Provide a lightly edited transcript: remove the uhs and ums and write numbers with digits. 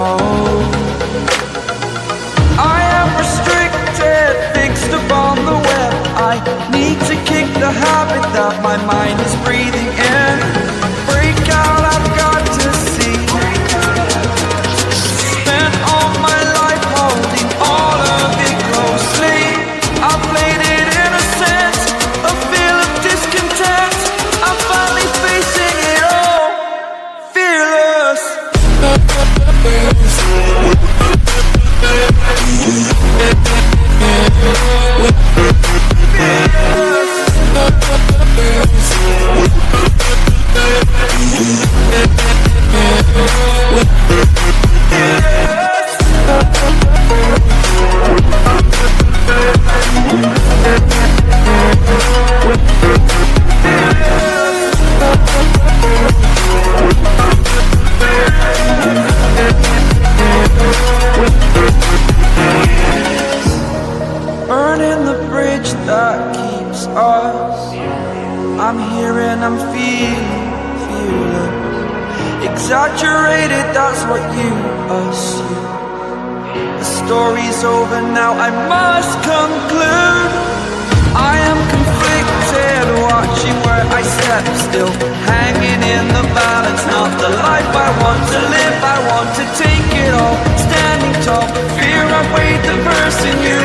home. I am restricted, fixed upon the web. I need to kick the habit that my mind is breathing in. Break out, I've got to see. Spent all my life holding all of it closely. I played it innocent, a feel of discontent. I'm finally facing it all, fearless. Burning the bridge that keeps us. I'm here and I'm feeling fearless. Exaggerated, that's what you assume. The story's over now, I must conclude. I am conflicted, watching where I step still, hanging in the balance. Not the life I want to live, I want to take it all. Standing tall, fear I weighed the person you